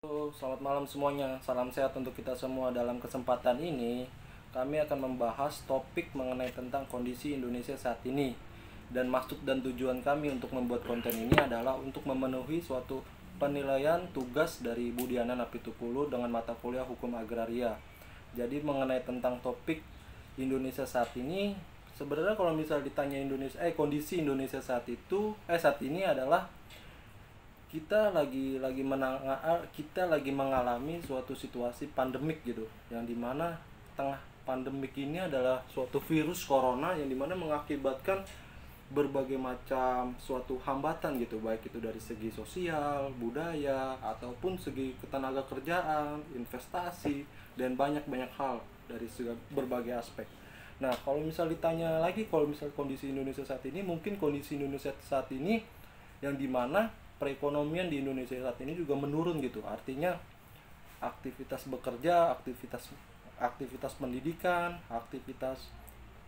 Halo, selamat malam semuanya. Salam sehat untuk kita semua. Dalam kesempatan ini, kami akan membahas topik mengenai tentang kondisi Indonesia saat ini. Dan maksud dan tujuan kami untuk membuat konten ini adalah untuk memenuhi suatu penilaian tugas dari Budiana Napitukulu dengan mata kuliah Hukum Agraria. Jadi mengenai tentang topik Indonesia saat ini, sebenarnya kalau misal ditanya kondisi Indonesia saat ini adalah kita lagi mengalami suatu situasi pandemik gitu, yang dimana tengah pandemik ini adalah suatu virus corona yang dimana mengakibatkan berbagai macam suatu hambatan gitu, baik itu dari segi sosial, budaya, ataupun segi ketenaga kerjaan, investasi, dan banyak hal dari berbagai aspek. Nah, kalau misal ditanya lagi, kalau misal kondisi Indonesia saat ini, mungkin kondisi Indonesia saat ini yang dimana perekonomian di Indonesia saat ini juga menurun gitu. Artinya aktivitas bekerja, aktivitas pendidikan, aktivitas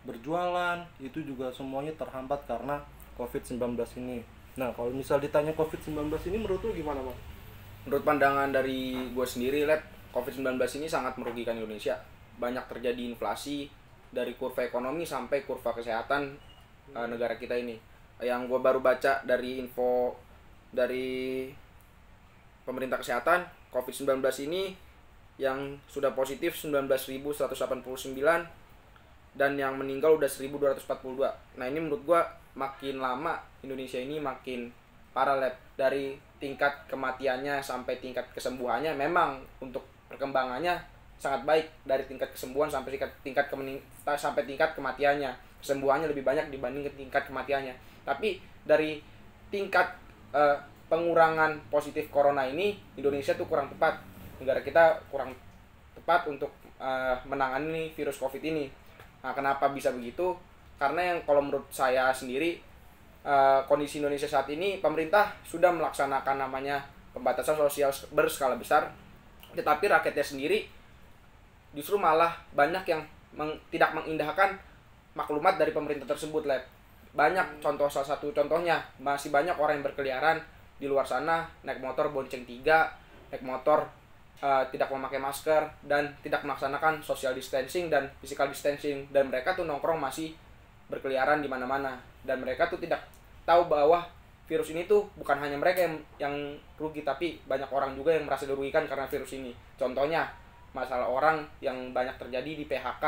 berjualan itu juga semuanya terhambat karena COVID-19 ini. Nah, kalau misal ditanya COVID-19 ini menurut lu gimana, Mas? Menurut pandangan dari gue sendiri, COVID-19 ini sangat merugikan Indonesia. Banyak terjadi inflasi dari kurva ekonomi sampai kurva kesehatan negara kita ini. Yang gue baru baca dari info dari pemerintah kesehatan, COVID-19 ini yang sudah positif 19.189 dan yang meninggal udah 1.242. Nah, ini menurut gua makin lama Indonesia ini makin parah, dari tingkat kematiannya sampai tingkat kesembuhannya. Memang untuk perkembangannya sangat baik, dari tingkat kesembuhan sampai tingkat kematiannya. Kesembuhannya lebih banyak dibanding tingkat kematiannya. Tapi dari tingkat pengurangan positif corona ini, Indonesia tuh kurang tepat. Negara kita kurang tepat untuk menangani virus COVID ini. Nah, kenapa bisa begitu? Karena yang kalau menurut saya sendiri, kondisi Indonesia saat ini, pemerintah sudah melaksanakan namanya pembatasan sosial berskala besar, tetapi rakyatnya sendiri justru malah banyak yang tidak mengindahkan maklumat dari pemerintah tersebut, Banyak salah satu contohnya, masih banyak orang yang berkeliaran di luar sana naik motor bonceng 3, naik motor tidak memakai masker dan tidak melaksanakan social distancing dan physical distancing, dan mereka tuh nongkrong masih berkeliaran di mana-mana, dan mereka tuh tidak tahu bahwa virus ini tuh bukan hanya mereka yang rugi, tapi banyak orang juga yang merasa dirugikan karena virus ini. Contohnya masalah orang yang banyak terjadi di PHK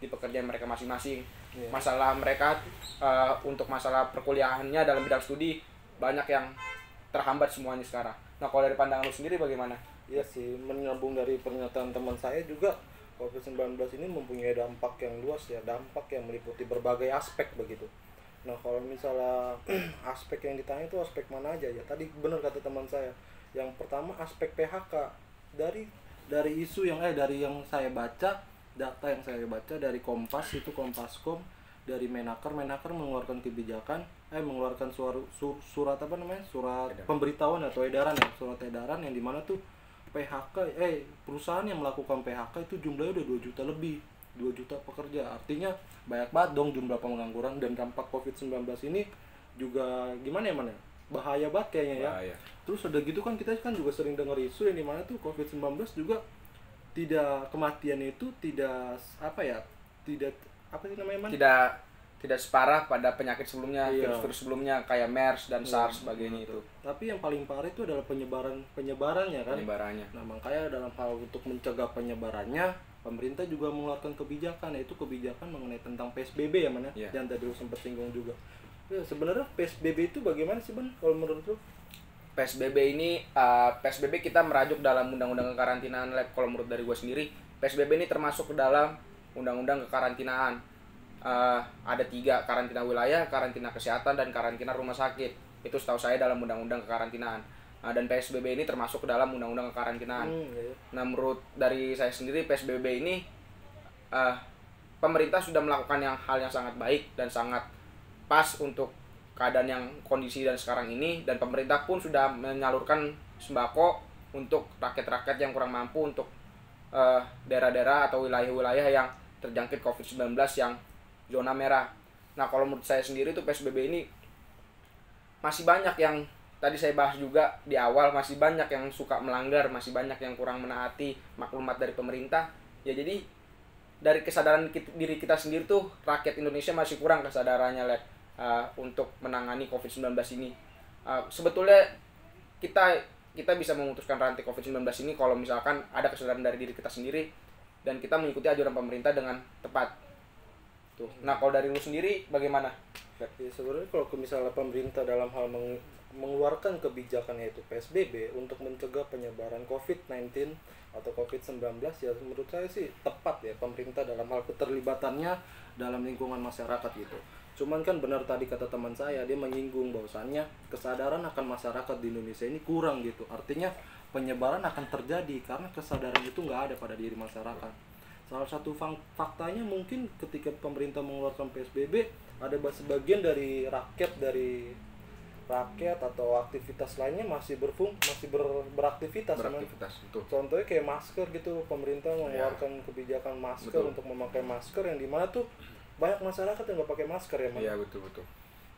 di pekerjaan mereka masing-masing. Masalah mereka untuk masalah perkuliahannya dalam bidang studi banyak yang terhambat semuanya sekarang. Nah, kalau dari pandangan lu sendiri bagaimana? Iya sih, menyambung dari pernyataan teman saya juga, COVID-19 ini mempunyai dampak yang luas ya, dampak yang meliputi berbagai aspek begitu. Nah, kalau misalnya aspek yang ditanya itu aspek mana aja ya? Tadi benar kata teman saya. Yang pertama aspek PHK. Dari isu dari yang saya baca, data yang saya baca dari Kompas, itu Kompaskom, dari Menaker mengeluarkan kebijakan, mengeluarkan surat apa namanya, surat pemberitahuan atau edaran ya, surat edaran yang dimana tuh PHK, perusahaan yang melakukan PHK itu jumlahnya udah 2 juta lebih, 2 juta pekerja. Artinya banyak banget dong jumlah pengangguran, dan dampak COVID-19 ini juga gimana ya, bahaya banget kayaknya ya. Bahaya. Terus udah gitu kan kita kan juga sering dengar isu yang dimana tuh COVID-19 juga tidak, kematiannya itu tidak apa sih namanya, Tidak separah pada penyakit sebelumnya, Iya. virus-virus sebelumnya kayak MERS dan SARS sebagainya itu. Tapi yang paling parah itu adalah penyebarannya kan. Penyebarannya. Nah, makanya dalam hal untuk mencegah penyebarannya, pemerintah juga mengeluarkan kebijakan, yaitu kebijakan mengenai tentang PSBB ya, Iya. yang tadi lu sempat singgung juga. Ya, sebenarnya PSBB itu bagaimana sih, kalau menurut lu? PSBB kita merajuk dalam undang-undang kekarantinaan, kalau menurut dari gue sendiri, PSBB ini termasuk ke dalam undang-undang kekarantinaan. Ada 3, karantina wilayah, karantina kesehatan, dan karantina rumah sakit. Itu setahu saya dalam undang-undang kekarantinaan. Dan PSBB ini termasuk ke dalam undang-undang kekarantinaan. Iya. Nah, menurut dari saya sendiri, PSBB ini pemerintah sudah melakukan hal yang sangat baik dan sangat pas untuk keadaan yang kondisi dan sekarang ini, dan pemerintah pun sudah menyalurkan sembako untuk rakyat-rakyat yang kurang mampu, untuk daerah-daerah atau wilayah-wilayah yang terjangkit COVID-19 yang zona merah. Nah, kalau menurut saya sendiri tuh PSBB ini masih banyak yang tadi saya bahas juga di awal, masih banyak yang suka melanggar, masih banyak yang kurang menaati maklumat dari pemerintah. Ya jadi dari kesadaran diri kita sendiri tuh, rakyat Indonesia masih kurang kesadarannya untuk menangani COVID-19 ini. Sebetulnya kita bisa memutuskan rantai COVID-19 ini kalau misalkan ada kesadaran dari diri kita sendiri dan kita mengikuti anjuran pemerintah dengan tepat. Tuh. Nah, kalau dari lu sendiri bagaimana? Ya, sebenarnya kalau misalnya pemerintah dalam hal mengeluarkan kebijakan yaitu PSBB untuk mencegah penyebaran COVID-19 atau COVID-19, ya menurut saya sih tepat ya pemerintah dalam hal keterlibatannya dalam lingkungan masyarakat gitu. Cuman kan benar tadi kata teman saya, dia menyinggung bahwasannya kesadaran akan masyarakat di Indonesia ini kurang gitu. Artinya penyebaran akan terjadi karena kesadaran itu nggak ada pada diri masyarakat. Salah satu faktanya mungkin ketika pemerintah mengeluarkan PSBB, ada sebagian dari rakyat atau aktivitas lainnya masih beraktivitas. Betul. Contohnya kayak masker gitu, pemerintah mengeluarkan kebijakan masker. Betul. Untuk memakai masker, yang dimana tuh banyak masyarakat yang nggak pakai masker ya, Man. Iya, betul.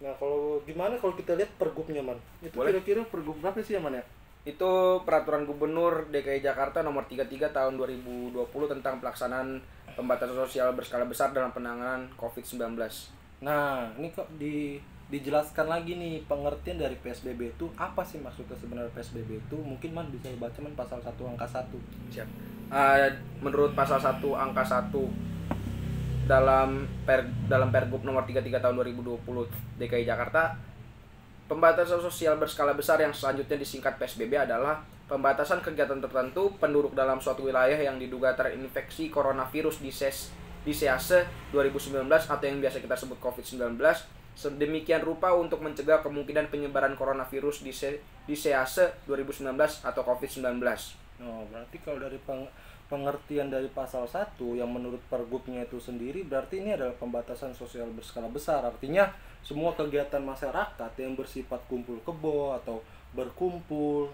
Nah, kalau gimana kalau kita lihat pergubnya, Man? Itu kira-kira pergub berapa sih ya, Man ya? Itu Peraturan Gubernur DKI Jakarta nomor 33 tahun 2020 tentang pelaksanaan pembatasan sosial berskala besar dalam penanganan COVID-19. Nah, ini kok dijelaskan lagi nih pengertian dari PSBB itu apa sih maksudnya sebenarnya PSBB itu? Mungkin Man bisa baca Man pasal 1 angka 1. Siap. Menurut pasal 1 angka 1 dalam Pergub nomor 33 tahun 2020 DKI Jakarta, pembatasan sosial berskala besar yang selanjutnya disingkat PSBB adalah pembatasan kegiatan tertentu penduduk dalam suatu wilayah yang diduga terinfeksi coronavirus disease 2019 atau yang biasa kita sebut COVID-19, sedemikian rupa untuk mencegah kemungkinan penyebaran coronavirus disease 2019 atau COVID-19. Oh, berarti kalau dari pengertian dari pasal 1 yang menurut pergubnya itu sendiri, berarti ini adalah pembatasan sosial berskala besar. Artinya semua kegiatan masyarakat yang bersifat kumpul kebo atau berkumpul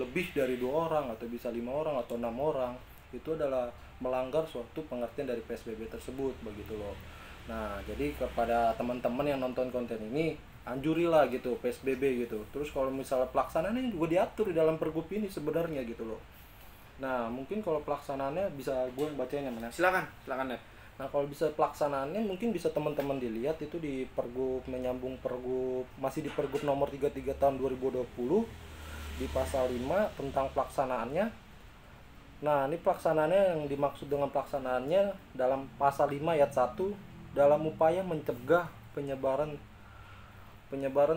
lebih dari 2 orang atau bisa 5 orang atau 6 orang, itu adalah melanggar suatu pengertian dari PSBB tersebut, begitu loh. Nah, jadi kepada teman-teman yang nonton konten ini, anjurilah gitu PSBB gitu. Terus kalau misalnya pelaksanaannya juga diatur di dalam pergub ini sebenarnya gitu loh. Nah, mungkin kalau pelaksanaannya bisa gue yang bacain ya, Mas. Silakan ya. Nah, kalau bisa pelaksanaannya mungkin bisa teman-teman dilihat itu di pergub, menyambung pergub, masih di pergub nomor 33 tahun 2020 di pasal 5 tentang pelaksanaannya. Nah, ini pelaksanaannya yang dimaksud dengan pelaksanaannya dalam pasal 5 ayat 1, dalam upaya mencegah penyebaran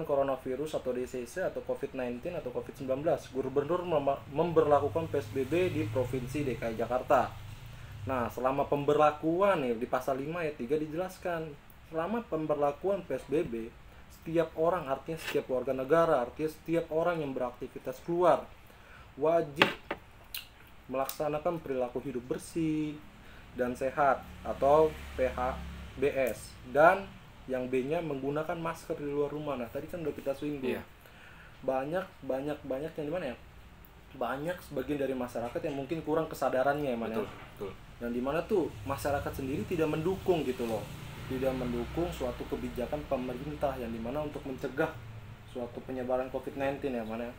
coronavirus atau DCC atau COVID-19 atau COVID-19, Gubernur memberlakukan PSBB di Provinsi DKI Jakarta. Nah, selama pemberlakuan nih di pasal 5 ayat 3 dijelaskan, selama pemberlakuan PSBB, setiap orang, artinya setiap warga negara, artinya setiap orang yang beraktivitas keluar wajib melaksanakan perilaku hidup bersih dan sehat atau PHBS, dan yang B-nya menggunakan masker di luar rumah. Nah, tadi kan udah kita singgung. Yeah. Banyak yang dimana ya? Banyak sebagian dari masyarakat yang mungkin kurang kesadarannya ya, mana? Betul. Dan dimana tuh masyarakat sendiri tidak mendukung gitu loh. Tidak mendukung suatu kebijakan pemerintah yang dimana untuk mencegah suatu penyebaran COVID-19 ya, mana?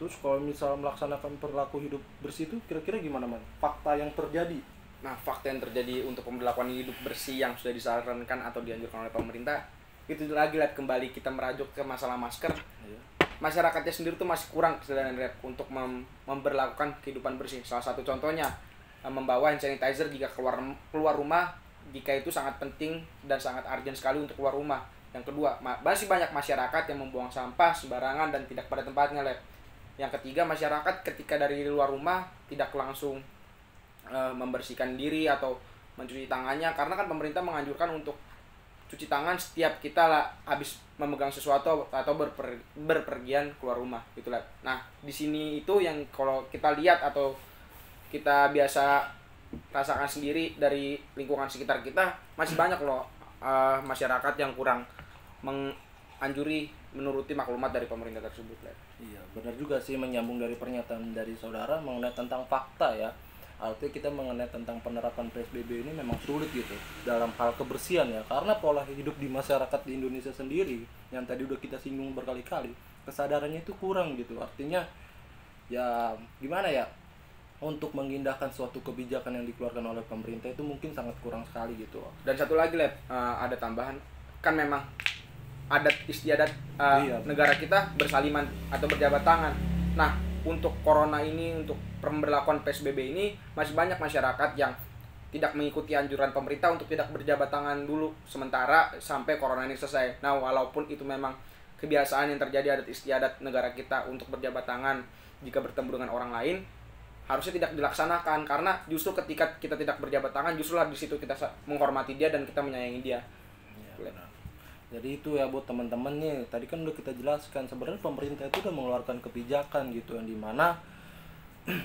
Terus kalau misal melaksanakan perilaku hidup bersih itu kira-kira gimana, Man? Fakta yang terjadi. Nah, fakta yang terjadi untuk pemberlakuan hidup bersih yang sudah disarankan atau dianjurkan oleh pemerintah, itu lagi kembali kita merajuk ke masalah masker. Iya. Masyarakatnya sendiri tuh masih kurang kesadaran untuk memberlakukan kehidupan bersih. Salah satu contohnya membawa hand sanitizer jika keluar rumah, jika itu sangat penting dan sangat urgent sekali untuk keluar rumah. Yang kedua, masih banyak masyarakat yang membuang sampah sembarangan dan tidak pada tempatnya, Yang ketiga, masyarakat ketika dari luar rumah tidak langsung membersihkan diri atau mencuci tangannya, karena kan pemerintah menganjurkan untuk cuci tangan setiap kita habis memegang sesuatu atau berpergian keluar rumah gitulah. Nah, di sini itu yang kalau kita lihat atau kita biasa rasakan sendiri dari lingkungan sekitar kita, masih banyak masyarakat yang kurang menganjuri menuruti maklumat dari pemerintah tersebut. Iya, benar juga sih, menyambung dari pernyataan dari saudara mengenai tentang fakta ya. Artinya kita mengenai tentang penerapan PSBB ini memang sulit gitu dalam hal kebersihan ya, karena pola hidup di masyarakat di Indonesia sendiri yang tadi udah kita singgung berkali-kali kesadarannya itu kurang gitu. Artinya ya gimana ya, untuk mengindahkan suatu kebijakan yang dikeluarkan oleh pemerintah itu mungkin sangat kurang sekali gitu. Dan satu lagi ada tambahan, kan memang adat istiadat Iya. negara kita bersaliman atau berjabat tangan. Nah, untuk corona ini, untuk pemberlakuan PSBB ini, masih banyak masyarakat yang tidak mengikuti anjuran pemerintah untuk tidak berjabat tangan dulu sementara sampai corona ini selesai. Nah, walaupun itu memang kebiasaan yang terjadi adat istiadat negara kita untuk berjabat tangan jika bertemu dengan orang lain, harusnya tidak dilaksanakan, karena justru ketika kita tidak berjabat tangan, justru di situ kita menghormati dia dan kita menyayangi dia. Ya, benar. Jadi itu ya buat teman-teman nih, tadi kan udah kita jelaskan sebenarnya pemerintah itu udah mengeluarkan kebijakan gitu yang dimana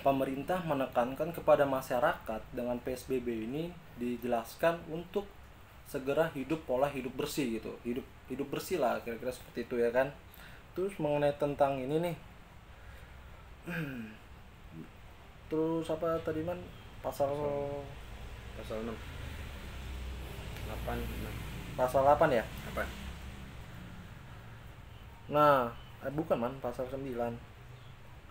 pemerintah menekankan kepada masyarakat dengan PSBB ini dijelaskan untuk segera hidup pola hidup bersih gitu, hidup bersih lah kira-kira seperti itu ya kan. Terus mengenai tentang ini nih, terus apa tadi man, pasal Pasal 6 8 pasal 8 ya. apa? Nah, bukan man, pasal 9.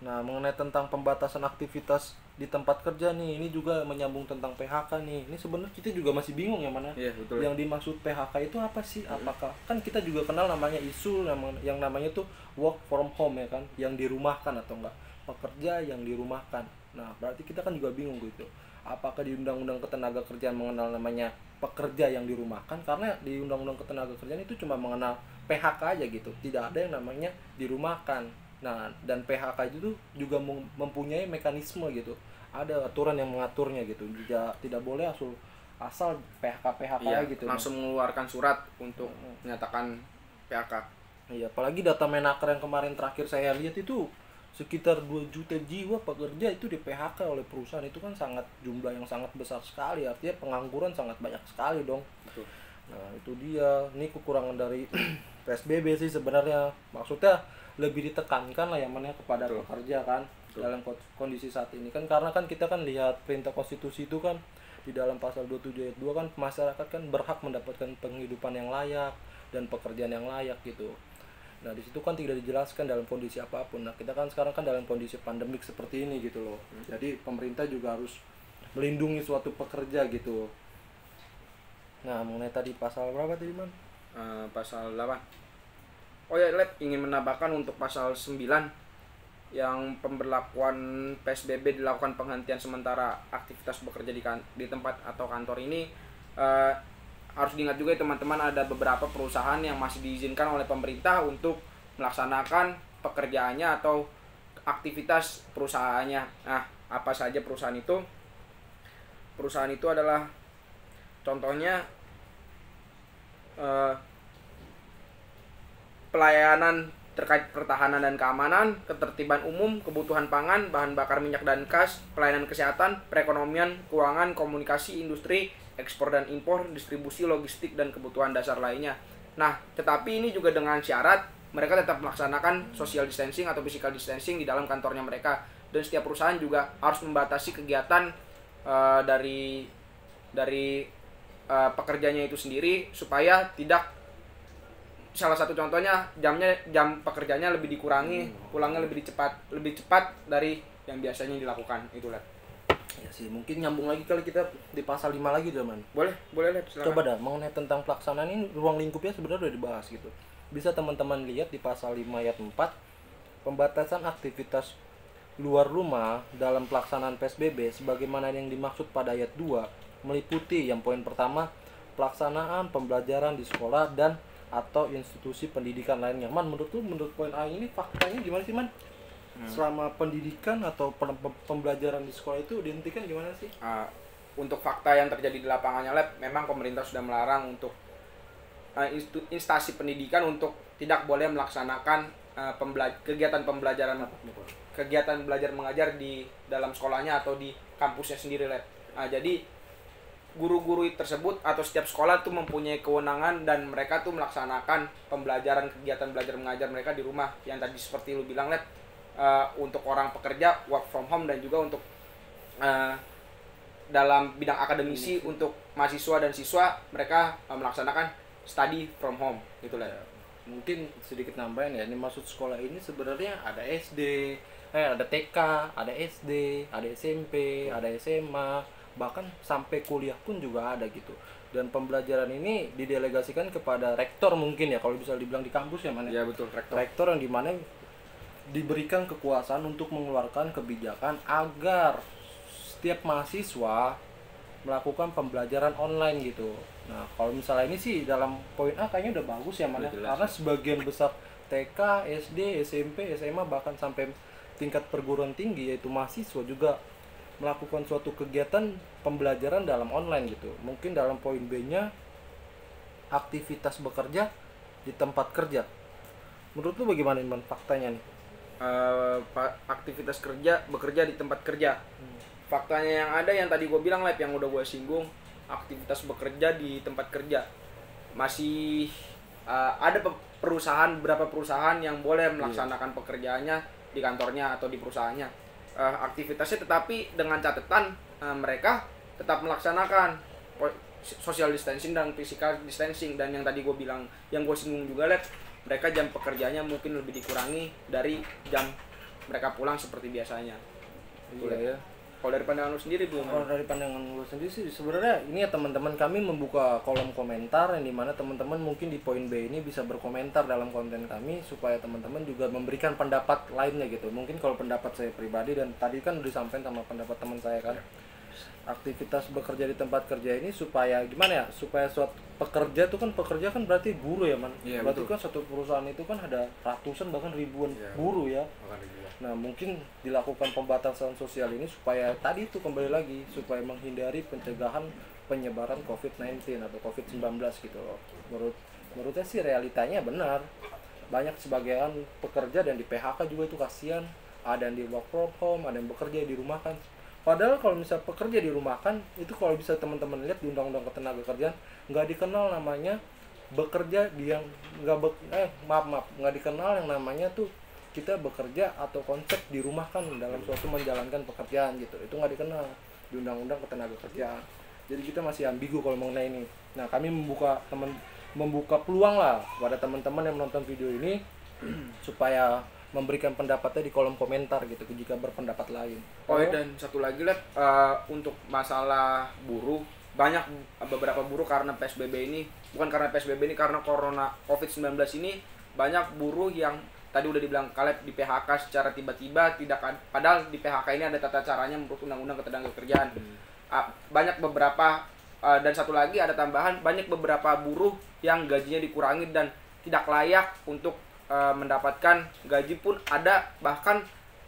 Nah, mengenai tentang pembatasan aktivitas di tempat kerja nih, ini juga menyambung tentang PHK nih. Ini sebenarnya kita juga masih bingung ya mana. Iya, betul. Yang dimaksud PHK itu apa sih? Apakah kan kita juga kenal namanya isu yang namanya tuh work from home ya kan, yang dirumahkan atau enggak, pekerja yang dirumahkan. Nah, berarti kita kan juga bingung gitu. Apakah di Undang-Undang Ketenagakerjaan mengenal namanya pekerja yang dirumahkan? Karena di Undang-Undang Ketenagakerjaan itu cuma mengenal PHK aja gitu. Tidak ada yang namanya dirumahkan. Nah, dan PHK itu juga mempunyai mekanisme gitu. Ada aturan yang mengaturnya gitu. Tidak boleh asal PHK Iya, gitu. langsung mengeluarkan surat untuk menyatakan PHK. Iya, apalagi data Menaker yang kemarin terakhir saya lihat itu sekitar 2 juta jiwa pekerja itu di PHK oleh perusahaan. Itu kan jumlah yang sangat besar sekali. Artinya pengangguran sangat banyak sekali dong. Betul. Nah, itu dia. Ini kekurangan dari PSBB sih sebenarnya. Maksudnya lebih ditekankan lah yang mana kepada Betul. pekerja kan. Betul. Dalam kondisi saat ini kan, karena kan kita kan lihat perintah konstitusi itu kan di dalam pasal 27 ayat 2 kan, masyarakat kan berhak mendapatkan penghidupan yang layak dan pekerjaan yang layak gitu. Nah, di situ kan tidak dijelaskan dalam kondisi apapun. Nah, kita kan sekarang kan dalam kondisi pandemik seperti ini gitu loh. Jadi pemerintah juga harus melindungi suatu pekerja gitu. Nah, mengenai tadi pasal berapa tadi, Man? Pasal 8. Oh ya, ingin menambahkan untuk pasal 9 yang pemberlakuan PSBB dilakukan penghentian sementara aktivitas bekerja di tempat atau kantor ini, harus diingat juga ya teman-teman, ada beberapa perusahaan yang masih diizinkan oleh pemerintah untuk melaksanakan pekerjaannya atau aktivitas perusahaannya. Nah, apa saja perusahaan itu? Perusahaan itu adalah contohnya pelayanan terkait pertahanan dan keamanan, ketertiban umum, kebutuhan pangan, bahan bakar minyak dan gas, pelayanan kesehatan, perekonomian, keuangan, komunikasi, industri, ekspor dan impor, distribusi, logistik, dan kebutuhan dasar lainnya. Nah, tetapi ini juga dengan syarat mereka tetap melaksanakan social distancing atau physical distancing di dalam kantornya mereka. Dan setiap perusahaan juga harus membatasi kegiatan dari pekerjanya itu sendiri, supaya tidak, salah satu contohnya jam pekerjanya lebih dikurangi, pulangnya lebih cepat dari yang biasanya dilakukan. Itulah. Ya sih, mungkin nyambung lagi kali kita di pasal 5 lagi Man. Boleh lihat, silakan. Coba dah mengenai tentang pelaksanaan ini, ruang lingkupnya sebenarnya udah dibahas gitu. Bisa teman-teman lihat di pasal 5 ayat 4, pembatasan aktivitas luar rumah dalam pelaksanaan PSBB sebagaimana yang dimaksud pada ayat 2 meliputi yang poin pertama, pelaksanaan pembelajaran di sekolah dan atau institusi pendidikan lainnya. Man, menurut poin A ini faktanya gimana sih, Man? Selama pendidikan atau pembelajaran di sekolah itu dihentikan gimana sih? Untuk fakta yang terjadi di lapangannya, memang pemerintah sudah melarang untuk instansi pendidikan untuk tidak boleh melaksanakan kegiatan belajar mengajar di dalam sekolahnya atau di kampusnya sendiri, jadi guru-guru tersebut atau setiap sekolah tuh mempunyai kewenangan dan mereka tuh melaksanakan kegiatan belajar mengajar mereka di rumah, yang tadi seperti lu bilang, untuk orang pekerja work from home, dan juga untuk dalam bidang akademisi untuk mahasiswa dan siswa mereka melaksanakan study from home, gitu lah. mungkin sedikit nambahin ya, ini maksud sekolah ini sebenarnya ada SD, ada TK, ada SD, ada SMP, ada SMA, bahkan sampai kuliah pun juga ada gitu. Dan pembelajaran ini didelegasikan kepada rektor mungkin ya, kalau bisa dibilang di kampus ya mana? Ya betul, rektor. Rektor yang dimana diberikan kekuasaan untuk mengeluarkan kebijakan agar setiap mahasiswa melakukan pembelajaran online gitu. Nah, kalau misalnya ini sih dalam poin A kayaknya udah bagus ya mana, karena sebagian besar TK, SD, SMP, SMA bahkan sampai tingkat perguruan tinggi yaitu mahasiswa juga melakukan suatu kegiatan pembelajaran dalam online gitu. Mungkin dalam poin B-nya aktivitas bekerja di tempat kerja. Menurut lu bagaimana Man faktanya nih? Aktivitas bekerja di tempat kerja. Faktanya yang ada yang tadi gue bilang yang udah gue singgung, aktivitas bekerja di tempat kerja masih ada beberapa perusahaan yang boleh melaksanakan pekerjaannya di kantornya atau di perusahaannya, aktivitasnya, tetapi dengan catatan mereka tetap melaksanakan social distancing dan physical distancing. Dan yang tadi gue bilang, yang gue singgung juga mereka jam pekerjaannya mungkin lebih dikurangi dari jam mereka pulang seperti biasanya. Iya ya. Kalau dari pandangan lu sendiri belum? Kalau dari pandangan lu sendiri sih sebenarnya ini ya teman-teman, kami membuka kolom komentar yang dimana teman-teman mungkin di poin B ini bisa berkomentar dalam konten kami supaya teman-teman juga memberikan pendapat lainnya gitu. Mungkin kalau pendapat saya pribadi dan tadi kan udah disampaikan sama pendapat teman saya kan, aktivitas bekerja di tempat kerja ini supaya gimana ya, supaya suatu pekerja kan berarti buruh ya man, berarti betul. Kan satu perusahaan itu kan ada ratusan bahkan ribuan buruh ya. Nah mungkin dilakukan pembatasan sosial ini supaya tadi itu kembali lagi supaya menghindari pencegahan penyebaran COVID-19 atau COVID-19 gitu loh. Menurutnya sih realitanya benar, banyak sebagian pekerja dan di PHK juga itu kasihan, ada yang di work from home, ada yang bekerja di rumah kan. Padahal kalau misalnya pekerja di rumah kan, itu kalau bisa teman-teman lihat di Undang-Undang Ketenagakerjaan nggak dikenal namanya bekerja di yang nggak dikenal yang namanya tuh kita bekerja atau konsep di rumah kan dalam suatu menjalankan pekerjaan gitu, itu nggak dikenal di Undang-Undang Ketenagakerjaan. Jadi kita masih ambigu kalau mengenai ini. Nah kami membuka peluang lah pada teman-teman yang menonton video ini supaya memberikan pendapatnya di kolom komentar gitu jika berpendapat lain. Dan satu lagi untuk masalah buruh, banyak beberapa buruh karena PSBB ini, bukan karena PSBB ini, karena corona COVID-19 ini, banyak buruh yang tadi udah dibilang Kaleb di PHK secara tiba-tiba, padahal di PHK ini ada tata caranya menurut Undang-Undang Ketenagakerjaan. Banyak beberapa dan satu lagi ada tambahan, banyak beberapa buruh yang gajinya dikurangi dan tidak layak untuk mendapatkan gaji pun ada, bahkan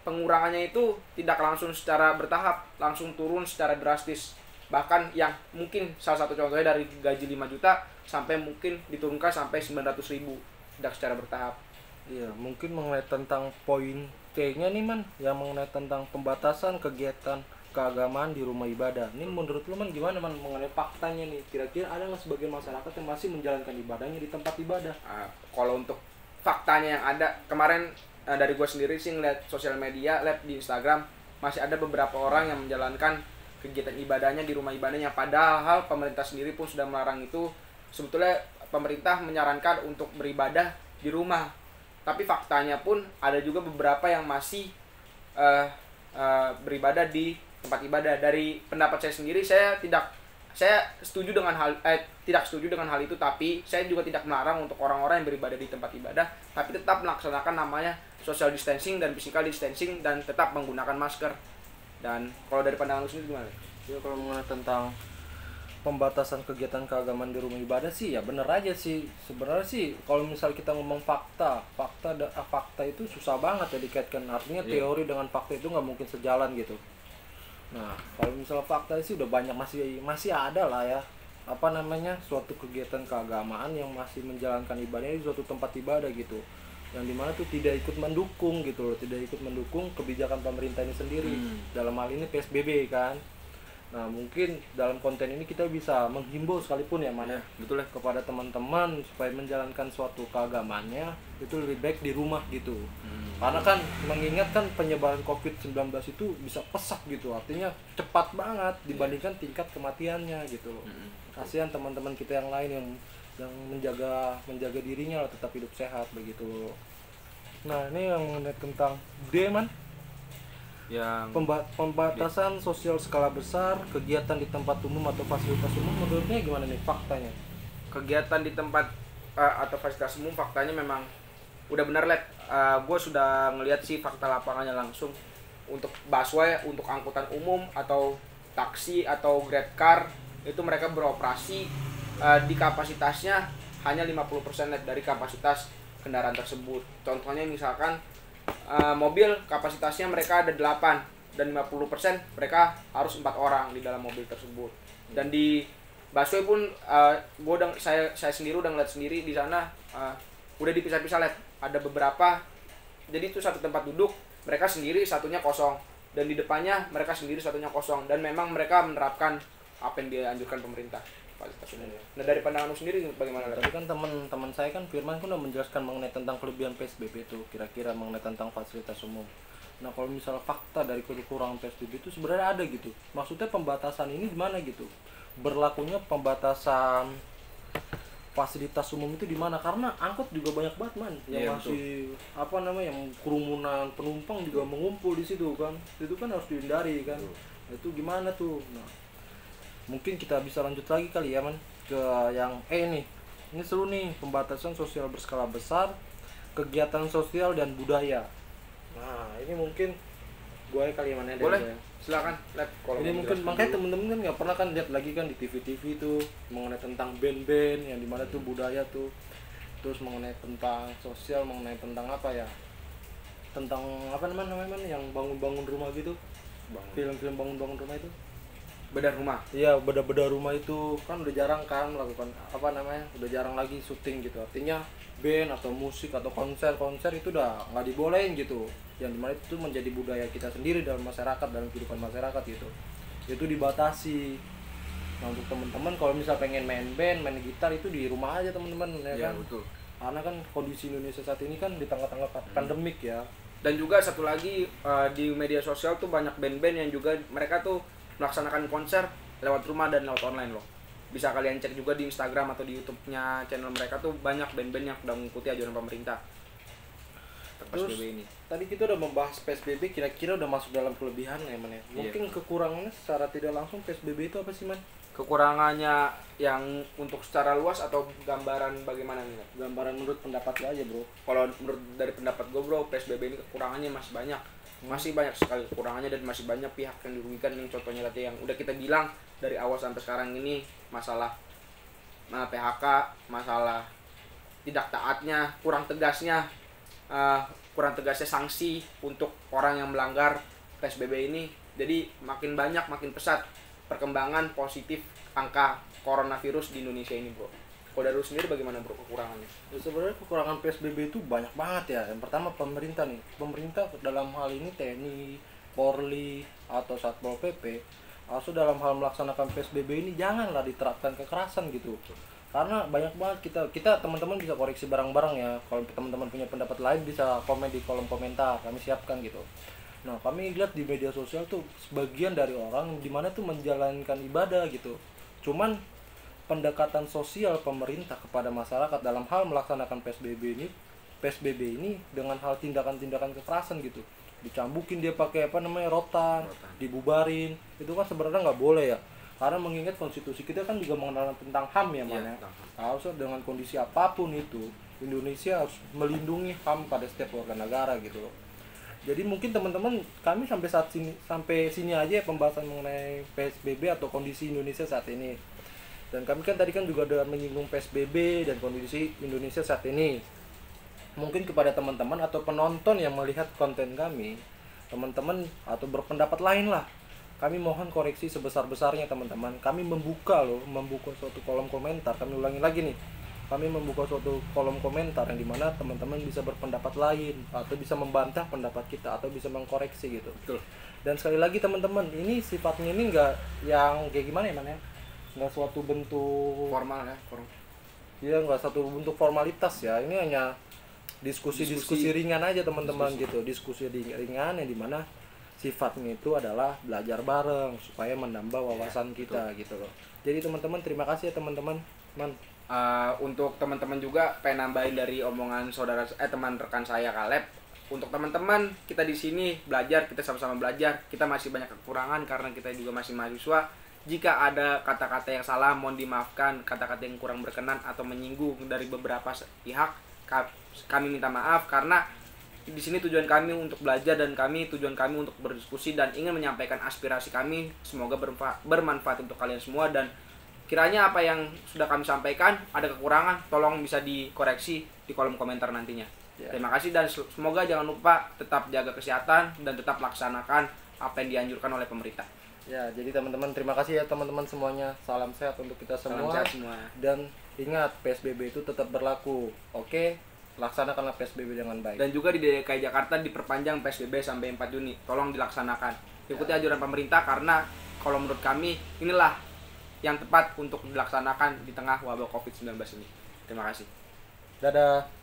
pengurangannya itu tidak langsung secara bertahap, langsung turun secara drastis. Bahkan yang mungkin salah satu contohnya dari gaji 5 juta sampai mungkin diturunkan sampai 900.000, tidak secara bertahap. Iya, mungkin mengenai tentang poin C-nya nih man, yang mengenai tentang pembatasan kegiatan keagamaan di rumah ibadah. Ini menurut lu man gimana man mengenai faktanya nih? Kira-kira ada nggak sebagian masyarakat yang masih menjalankan ibadahnya di tempat ibadah? Kalau untuk faktanya yang ada, kemarin dari gue sendiri sih ngeliat sosial media, lihat di Instagram, masih ada beberapa orang yang menjalankan kegiatan ibadahnya di rumah ibadahnya, padahal pemerintah sendiri pun sudah melarang itu. Sebetulnya pemerintah menyarankan untuk beribadah di rumah, tapi faktanya pun ada juga beberapa yang masih beribadah di tempat ibadah. Dari pendapat saya sendiri, saya tidak setuju dengan hal itu, tapi saya juga tidak melarang untuk orang-orang yang beribadah di tempat ibadah, tapi tetap melaksanakan namanya social distancing dan physical distancing dan tetap menggunakan masker. Dan kalau dari pandangan lu sendiri gimana? Ya kalau mengenai tentang pembatasan kegiatan keagamaan di rumah ibadah sih ya bener aja sih. Sebenarnya sih kalau misal kita ngomong fakta itu susah banget ya dikaitkan, artinya teori dengan fakta itu nggak mungkin sejalan gitu. Nah kalau misal fakta sih udah banyak, masih ada lah ya suatu kegiatan keagamaan yang masih menjalankan ibadahnya di suatu tempat ibadah gitu, yang dimana tuh tidak ikut mendukung gitu loh, tidak ikut mendukung kebijakan pemerintah ini sendiri, dalam hal ini PSBB kan. Nah mungkin dalam konten ini kita bisa menghimbau sekalipun ya mana betul ya kepada teman-teman supaya menjalankan suatu keagamaannya itu lebih baik di rumah gitu. Karena kan mengingatkan penyebaran COVID-19 itu bisa pesat gitu, artinya cepat banget dibandingkan tingkat kematiannya gitu loh. Kasihan teman-teman kita yang lain yang yang menjaga dirinya lah, tetap hidup sehat begitu. Nah ini yang mengenai tentang D man, Yang pembatasan sosial skala besar, kegiatan di tempat umum atau fasilitas umum, menurutnya gimana nih faktanya? kegiatan di tempat atau fasilitas umum, faktanya memang udah bener let. Gue sudah ngelihat sih fakta lapangannya langsung. Untuk busway, untuk angkutan umum atau taksi atau grab car, itu mereka beroperasi di kapasitasnya hanya 50% net dari kapasitas kendaraan tersebut. Contohnya misalkan mobil kapasitasnya mereka ada 8 dan 50% mereka harus 4 orang di dalam mobil tersebut. Dan di busway pun saya sendiri udah ngeliat sendiri di sana, udah dipisah-pisah let. Ada beberapa, jadi itu satu tempat duduk mereka sendiri, satunya kosong, dan di depannya mereka sendiri, satunya kosong. Dan memang mereka menerapkan apa yang dianjurkan pemerintah fasilitas umum. Nah dari pandangan lu sendiri bagaimana? Tadi kan teman-teman saya kan Firman kan udah menjelaskan mengenai tentang kelebihan PSBB itu, kira-kira mengenai tentang fasilitas umum. Nah kalau misalnya fakta dari kekurangan PSBB itu sebenarnya ada gitu. Maksudnya pembatasan ini gimana gitu? Berlakunya pembatasan fasilitas umum itu di mana? Karena angkot juga banyak banget man yang masih apa namanya, yang kerumunan penumpang juga mengumpul di situ kan. Itu kan harus dihindari kan. Itu gimana tuh? Nah, mungkin kita bisa lanjut lagi kali ya man ke yang nih. Ini seru nih, pembatasan sosial berskala besar, kegiatan sosial dan budaya. Nah, ini mungkin gue kali mana ada. Boleh, silakan. Ini mungkin makanya temen-temen kan nggak pernah kan lihat lagi kan di TV-TV tuh mengenai tentang band-band yang dimana tuh budaya tuh, terus mengenai tentang sosial, mengenai tentang apa ya, tentang apa namanya yang bangun-bangun rumah gitu, film-film bangun-bangun rumah itu. Bedah rumah. Iya, beda-beda rumah itu kan udah jarang kan melakukan apa namanya, udah jarang lagi syuting gitu. Artinya band atau musik atau konser itu udah nggak dibolehin gitu. Yang dimana itu menjadi budaya kita sendiri dalam masyarakat, dalam kehidupan masyarakat gitu. Itu dibatasi. Nah untuk teman-teman kalau misal pengen main band, main gitar itu di rumah aja teman-teman ya kan. Betul. Karena kan kondisi Indonesia saat ini kan di tengah-tengah pandemik ya. Dan juga satu lagi, di media sosial tuh banyak band-band yang juga mereka tuh melaksanakan konser lewat rumah dan lewat online loh. Bisa kalian cek juga di Instagram atau di YouTube-nya channel mereka tuh banyak band-band yang udah mengikuti anjuran pemerintah. Terus ini. Tadi kita udah membahas PSBB, kira-kira udah masuk dalam kelebihan ya man ya. Mungkin kekurangannya secara tidak langsung PSBB itu apa sih man? Kekurangannya yang untuk secara luas atau gambaran bagaimana nih? Gambaran menurut pendapat lo aja bro. Kalau menurut dari pendapat gue bro, PSBB ini kekurangannya masih banyak. Masih banyak sekali kekurangannya dan masih banyak pihak yang dirugikan. Yang contohnya tadi yang udah kita bilang dari awal sampai sekarang ini, masalah PHK, masalah tidak taatnya, kurang tegasnya sanksi untuk orang yang melanggar PSBB ini. Jadi makin banyak, makin pesat perkembangan positif angka coronavirus di Indonesia ini bro. Kalau dari lu sendiri bagaimana bro kekurangannya? Ya, sebenarnya kekurangan PSBB itu banyak banget ya. Yang pertama pemerintah nih. Pemerintah dalam hal ini TNI, Polri atau Satpol PP harus dalam hal melaksanakan PSBB ini janganlah diterapkan kekerasan gitu. Karena banyak banget kita teman-teman bisa koreksi bareng-bareng ya. Kalau teman-teman punya pendapat lain bisa komen di kolom komentar, kami siapkan gitu. Nah, kami lihat di media sosial tuh sebagian dari orang dimana tuh menjalankan ibadah gitu. Cuman pendekatan sosial pemerintah kepada masyarakat dalam hal melaksanakan PSBB ini dengan hal tindakan-tindakan kekerasan gitu. Dicambukin dia pakai apa namanya rotan, dibubarin. Itu kan sebenarnya nggak boleh ya. Karena mengingat konstitusi kita kan juga mengenal tentang HAM ya man ya. Harusnya dengan kondisi apapun itu Indonesia harus melindungi HAM pada setiap warga negara gitu loh. Jadi mungkin teman-teman kami sampai sini aja ya pembahasan mengenai PSBB atau kondisi Indonesia saat ini. Dan kami kan tadi kan juga udah menyinggung PSBB dan kondisi Indonesia saat ini. Mungkin kepada teman-teman atau penonton yang melihat konten kami, teman-teman atau berpendapat lain lah, kami mohon koreksi sebesar-besarnya teman-teman. Kami membuka suatu kolom komentar. Kami ulangi lagi nih, kami membuka suatu kolom komentar yang dimana teman-teman bisa berpendapat lain atau bisa membantah pendapat kita atau bisa mengkoreksi gitu. Betul. Dan sekali lagi teman-teman, ini sifatnya ini nggak yang kayak gimana ya man ya, nggak suatu bentuk formal ya, ya nggak satu bentuk formalitas ya. Ini hanya diskusi ringan aja teman-teman gitu. Diskusi ringan yang dimana sifatnya itu adalah belajar bareng supaya menambah wawasan kita gitu loh. Jadi teman-teman terima kasih ya teman-teman man. Untuk teman-teman juga pengen nambahin dari omongan teman rekan saya Kaleb. Untuk teman-teman kita di sini belajar, kita sama-sama belajar. Kita masih banyak kekurangan karena kita juga masih mahasiswa. Jika ada kata-kata yang salah mohon dimaafkan, kata-kata yang kurang berkenan atau menyinggung dari beberapa pihak, kami minta maaf karena di sini tujuan kami untuk belajar dan tujuan kami untuk berdiskusi dan ingin menyampaikan aspirasi kami. Semoga bermanfaat untuk kalian semua, dan kiranya apa yang sudah kami sampaikan ada kekurangan, tolong bisa dikoreksi di kolom komentar nantinya. Terima kasih, dan semoga jangan lupa tetap jaga kesehatan dan tetap laksanakan apa yang dianjurkan oleh pemerintah. Ya, jadi teman-teman terima kasih ya teman-teman semuanya. Salam sehat untuk kita semua. Salam sehat semua. Dan ingat PSBB itu tetap berlaku. Oke, laksanakanlah PSBB dengan baik. Dan juga di DKI Jakarta diperpanjang PSBB sampai 4 Juni. Tolong dilaksanakan. Ikuti anjuran pemerintah karena kalau menurut kami inilah yang tepat untuk dilaksanakan di tengah wabah COVID-19 ini. Terima kasih. Dadah.